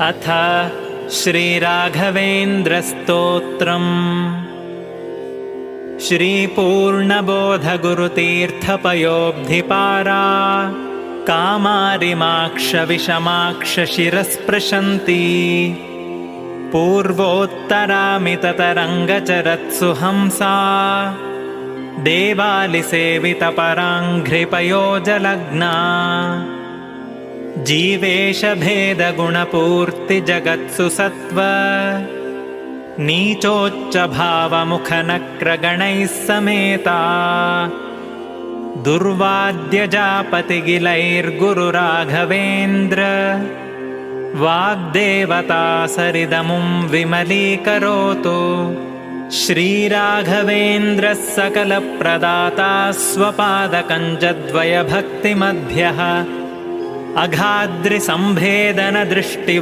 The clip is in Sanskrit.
अथ श्रीराघवेन्द्रस्तोत्रम्। श्रीपूर्णबोधगुरुतीर्थपयोब्धिपारा कामारिमाक्षविषमाक्षशिरस्पृशन्ती पूर्वोत्तरामिततरङ्गचरत्सु हंसा देवालिसेवितपराङ्घ्रिपयोजलग्ना जीवेशभेदगुणपूर्तिजगत्सु सत्त्व नीचोच्चभावमुखनक्रगणैः समेता दुर्वाद्यजापतिगिलैर्गुरुराघवेन्द्र वाग्देवता सरिदमुं विमलीकरोतु। श्रीराघवेन्द्रः सकलप्रदाता स्वपादकञ्जद्वयभक्तिमद्भ्यः अघाद्रिसम्भेदनदृष्टिव